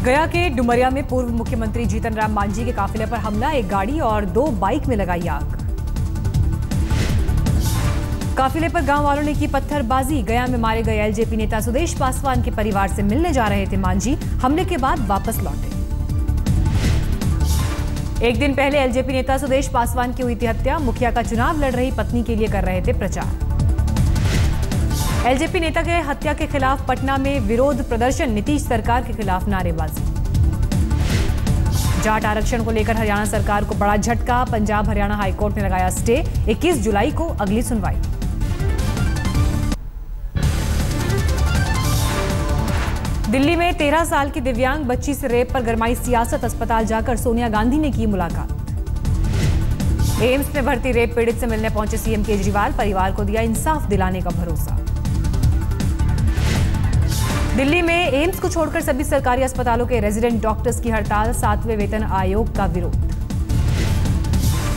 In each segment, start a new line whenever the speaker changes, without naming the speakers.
गया के डुमरिया में पूर्व मुख्यमंत्री जीतन राम मांझी के काफिले पर हमला, एक गाड़ी और 2 बाइक में लगाई आग। काफिले पर गांव वालों ने की पत्थरबाजी। गया में मारे गए एलजेपी नेता सुदेश पासवान के परिवार से मिलने जा रहे थे मांझी, हमले के बाद वापस लौटे। एक दिन पहले एलजेपी नेता सुदेश पासवान की हुई थी हत्या। मुखिया का चुनाव लड़ रही पत्नी के लिए कर रहे थे प्रचार। एलजेपी नेता के हत्या के खिलाफ पटना में विरोध प्रदर्शन, नीतीश सरकार के खिलाफ नारेबाजी। जाट आरक्षण को लेकर हरियाणा सरकार को बड़ा झटका, पंजाब हरियाणा हाईकोर्ट ने लगाया स्टे, 21 जुलाई को अगली सुनवाई। दिल्ली में 13 साल की दिव्यांग बच्ची से रेप पर गरमाई सियासत, अस्पताल जाकर सोनिया गांधी ने की मुलाकात। एम्स में भर्ती रेप पीड़ित से मिलने पहुंचे सीएम केजरीवाल, परिवार को दिया इंसाफ दिलाने का भरोसा। दिल्ली में एम्स को छोड़कर सभी सरकारी अस्पतालों के रेजिडेंट डॉक्टर्स की हड़ताल, 7वें वेतन आयोग का विरोध।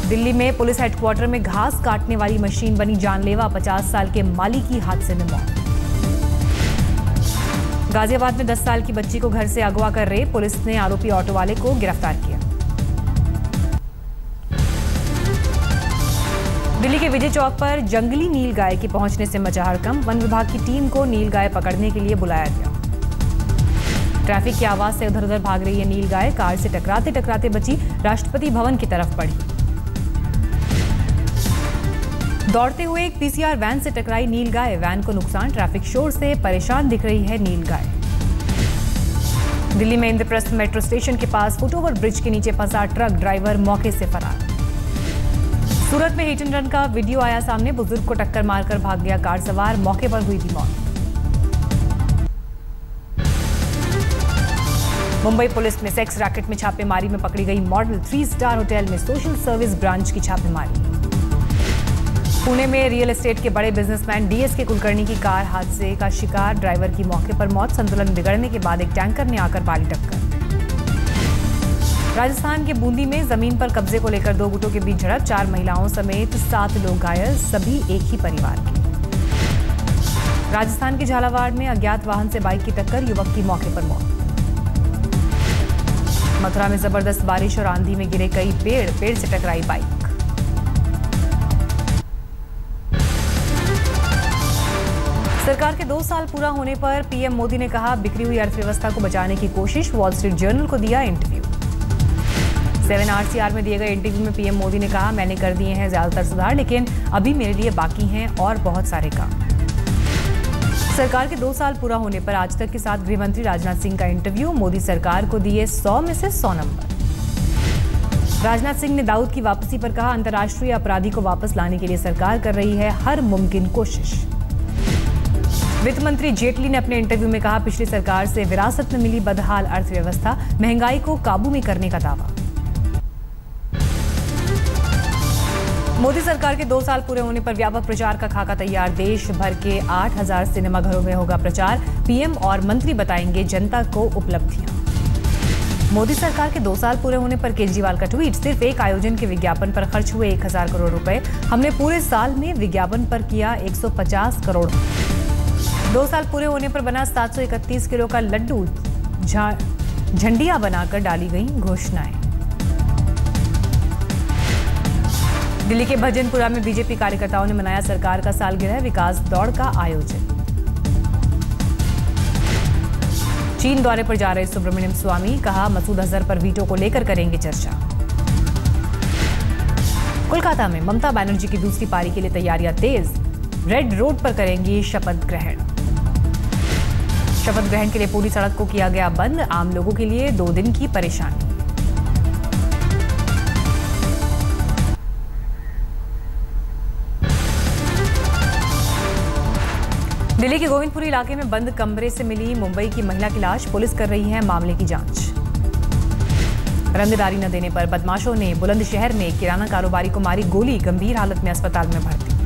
दिल्ली में पुलिस हेडक्वार्टर में घास काटने वाली मशीन बनी जानलेवा, 50 साल के माली की हादसे में मौत। गाजियाबाद में 10 साल की बच्ची को घर से अगवा कर रेप, पुलिस ने आरोपी ऑटो वाले को गिरफ्तार किया। दिल्ली के विजय चौक पर जंगली नीलगाय के पहुंचने से मचा हड़कंप, वन विभाग की टीम को नीलगाय पकड़ने के लिए बुलाया गया। ट्रैफिक की आवाज से उधर उधर भाग रही है नीलगाय, कार से टकराते टकराते बची, राष्ट्रपति भवन की तरफ बढ़ी। दौड़ते हुए एक पीसीआर वैन से टकराई नीलगाय, वैन को नुकसान, ट्रैफिक शोर से परेशान दिख रही है नीलगाय। दिल्ली में इंद्रप्रस्थ मेट्रो स्टेशन के पास फुटओवर ब्रिज के नीचे फंसा ट्रक, ड्राइवर मौके से फरार। सूरत में हिट एंड रन का वीडियो आया सामने, बुजुर्ग को टक्कर मारकर भाग गया कार सवार, मौके पर हुई थी मौत। मुंबई पुलिस में सेक्स रैकेट में छापेमारी में पकड़ी गई मॉडल, 3 स्टार होटल में सोशल सर्विस ब्रांच की छापेमारी। पुणे में रियल एस्टेट के बड़े बिजनेसमैन डीएस के कुलकर्णी की कार हादसे का शिकार, ड्राइवर की मौके पर मौत, संतुलन बिगड़ने के बाद एक टैंकर ने आकर मारी टक्कर। राजस्थान के बूंदी में जमीन पर कब्जे को लेकर 2 गुटों के बीच झड़प, 4 महिलाओं समेत 7 लोग घायल, सभी एक ही परिवार के। राजस्थान के झालावाड़ में अज्ञात वाहन से बाइक की टक्कर, युवक की मौके पर मौत। मथुरा में जबरदस्त बारिश और आंधी में गिरे कई पेड़ से टकराई बाइक। सरकार के 2 साल पूरा होने पर पीएम मोदी ने कहा, बिखरी हुई अर्थव्यवस्था को बचाने की कोशिश, वॉल स्ट्रीट जर्नल को दिया इंटरव्यू। 7 RCR में दिए गए इंटरव्यू में पीएम मोदी ने कहा, मैंने कर दिए हैं ज्यादातर सुधार, लेकिन अभी मेरे लिए बाकी हैं और बहुत सारे काम। सरकार के 2 साल पूरा होने पर आज तक के साथ गृहमंत्री राजनाथ सिंह का इंटरव्यू, मोदी सरकार को दिए 100 में से 100 नंबर। राजनाथ सिंह ने दाऊद की वापसी पर कहा, अंतर्राष्ट्रीय अपराधी को वापस लाने के लिए सरकार कर रही है हर मुमकिन कोशिश। वित्त मंत्री जेटली ने अपने इंटरव्यू में कहा, पिछली सरकार से विरासत में मिली बदहाल अर्थव्यवस्था, महंगाई को काबू में करने का दावा। मोदी सरकार के 2 साल पूरे होने पर व्यापक प्रचार का खाका तैयार, देश भर के 8000 सिनेमाघरों में होगा प्रचार, पीएम और मंत्री बताएंगे जनता को उपलब्धियां। मोदी सरकार के 2 साल पूरे होने पर केजरीवाल का ट्वीट, सिर्फ एक आयोजन के विज्ञापन पर खर्च हुए 1000 करोड़ रुपए, हमने पूरे साल में विज्ञापन पर किया 150 करोड़। 2 साल पूरे होने पर बना 731 किलो का लड्डू, झंडियां बनाकर डाली गई घोषणाएं। दिल्ली के भजनपुरा में बीजेपी कार्यकर्ताओं ने मनाया सरकार का सालगिरह, विकास दौड़ का आयोजन। चीन दौरे पर जा रहे सुब्रमण्यम स्वामी, कहा मसूद अजहर पर वीटो को लेकर करेंगे चर्चा। कोलकाता में ममता बनर्जी की दूसरी पारी के लिए तैयारियां तेज, रेड रोड पर करेंगी शपथ ग्रहण। शपथ ग्रहण के लिए पूरी सड़क को किया गया बंद, आम लोगों के लिए 2 दिन की परेशानी। दिल्ली के गोविंदपुरी इलाके में बंद कमरे से मिली मुंबई की महिला की लाश, पुलिस कर रही है मामले की जांच। रंगदारी न देने पर बदमाशों ने बुलंदशहर में किराना कारोबारी को मारी गोली, गंभीर हालत में अस्पताल में भर्ती।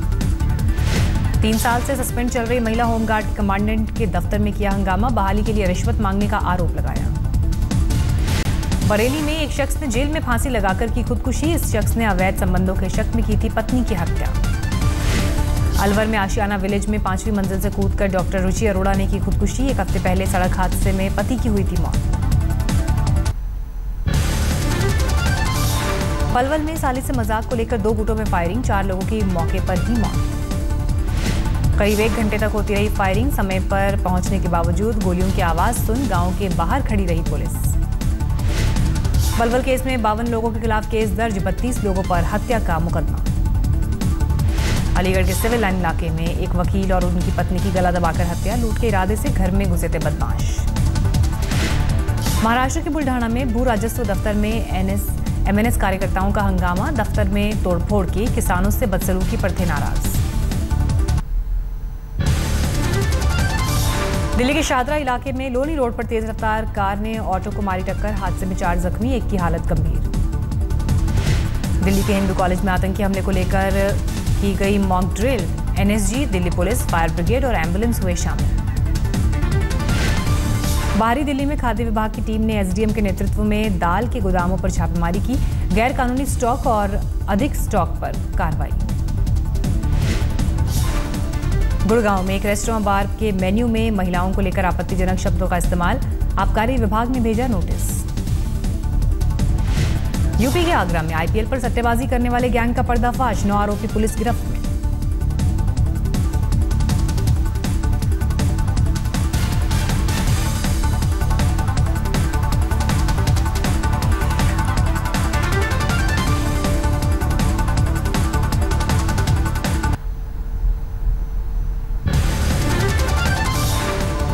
3 साल से सस्पेंड चल रही महिला होमगार्ड कमांडेंट के दफ्तर में किया हंगामा, बहाली के लिए रिश्वत मांगने का आरोप लगाया। बरेली में एक शख्स ने जेल में फांसी लगाकर की खुदकुशी, इस शख्स ने अवैध संबंधों के शक में की थी पत्नी की हत्या। अलवर में आशियाना विलेज में 5वीं मंजिल से कूदकर डॉक्टर रुचि अरोड़ा ने की खुदकुशी, 1 हफ्ते पहले सड़क हादसे में पति की हुई थी मौत। पलवल में साली से मजाक को लेकर 2 गुटों में फायरिंग, 4 लोगों की मौके पर ही मौत। करीब 1 घंटे तक होती रही फायरिंग, समय पर पहुंचने के बावजूद गोलियों की आवाज सुन गांव के बाहर खड़ी रही पुलिस। पलवल केस में 52 लोगों के खिलाफ केस दर्ज, 32 लोगों पर हत्या का मुकदमा। अलीगढ़ के सिविल लाइन इलाके में एक वकील और उनकी पत्नी की गला दबाकर हत्या, लूट के इरादे से घर में घुसे थे बदमाश। महाराष्ट्र के बुल्ढाना में भू राजस्व दफ्तर में एमएनएस कार्यकर्ताओं का हंगामा, दफ्तर में तोड़फोड़ की, किसानों से बदसलूकी पर थे नाराज। दिल्ली के शादरा इलाके में लोनी रोड पर तेज रफ्तार कार ने ऑटो को मारी टक्कर, हादसे में 4 जख्मी, एक की हालत गंभीर। दिल्ली के हिंदू कॉलेज में आतंकी हमले को लेकर की गई mock drill, NSG, Delhi police, fire brigade और एम्बुलेंस हुए शामिल। बाहरी दिल्ली में खाद्य विभाग की टीम ने एसडीएम के नेतृत्व में दाल के गोदामों पर छापेमारी की, गैर कानूनी स्टॉक और अधिक स्टॉक पर कार्रवाई। गुड़गांव में एक रेस्टोरेंट बार के मेन्यू में महिलाओं को लेकर आपत्तिजनक शब्दों का इस्तेमाल, आबकारी विभाग ने भेजा नोटिस। यूपी के आगरा में आईपीएल पर सट्टेबाजी करने वाले गैंग का पर्दाफाश, 9 आरोपी पुलिस गिरफ्त में।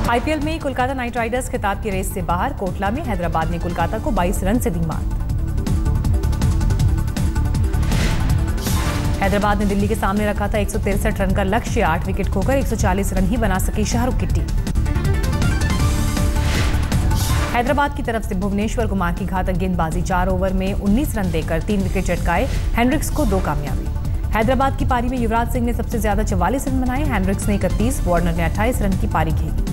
आईपीएल में कोलकाता नाइट राइडर्स खिताब की रेस से बाहर, कोटला में हैदराबाद ने कोलकाता को 22 रन से दी मात। हैदराबाद ने दिल्ली के सामने रखा था 163 रन का लक्ष्य, 8 विकेट खोकर 140 रन ही बना सकी शाहरुख की टीम। हैदराबाद की तरफ से भुवनेश्वर कुमार की घातक गेंदबाजी, 4 ओवर में 19 रन देकर 3 विकेट चटकाए, हेनरिक्स को 2 कामयाबी। हैदराबाद की पारी में युवराज सिंह ने सबसे ज्यादा 44 रन बनाए, हेनरिक्स ने 31, वार्नर ने 28 रन की पारी खेली।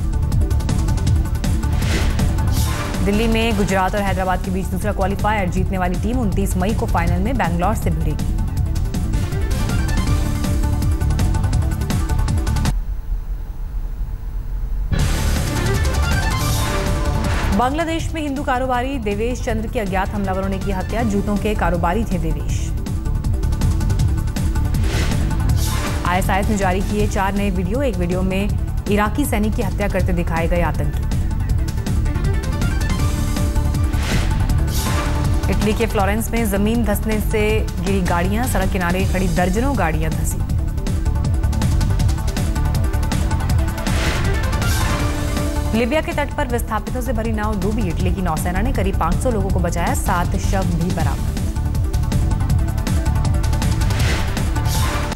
दिल्ली में गुजरात और हैदराबाद के बीच दूसरा क्वालिफायर, जीतने वाली टीम 29 मई को फाइनल में बैंगलोर से भिड़ेगी। बांग्लादेश में हिंदू कारोबारी देवेश चंद्र की अज्ञात हमलावरों ने की हत्या, जूतों के कारोबारी थे देवेश। आईएसआईएस ने जारी किए 4 नए वीडियो, एक वीडियो में इराकी सैनिक की हत्या करते दिखाए गए आतंकी। इटली के फ्लोरेंस में जमीन धंसने से गिरी गाड़ियां, सड़क किनारे खड़ी दर्जनों गाड़ियां धंसी। लीबिया के तट पर विस्थापितों से भरी नाव डूबी, इटली की नौसेना ने करीब 500 लोगों को बचाया, 7 शव भी बरामद।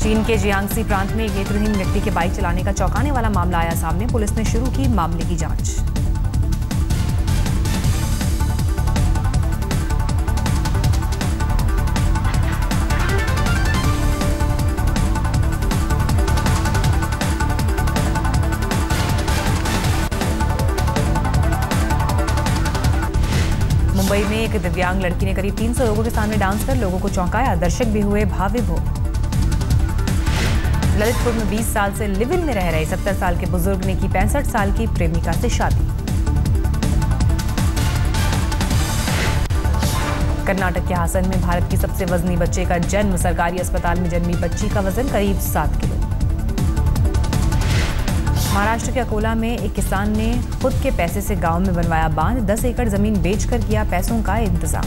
चीन के जियांगसी प्रांत में एक नेत्रहीन व्यक्ति के बाइक चलाने का चौंकाने वाला मामला आया सामने, पुलिस ने शुरू की मामले की जांच। मुंबई में एक दिव्यांग लड़की ने करीब 300 लोगों के सामने डांस कर लोगों को चौंकाया, दर्शक भी हुए भाव-विभोर। ललितपुर में 20 साल से लिव इन में रह रहे 70 साल के बुजुर्ग ने की 65 साल की प्रेमिका से शादी। कर्नाटक के हासन में भारत की सबसे वजनी बच्चे का जन्म, सरकारी अस्पताल में जन्मी बच्ची का वजन करीब 7 किलो। महाराष्ट्र के अकोला में एक किसान ने खुद के पैसे से गांव में बनवाया बांध, 10 एकड़ जमीन बेचकर किया पैसों का इंतजाम।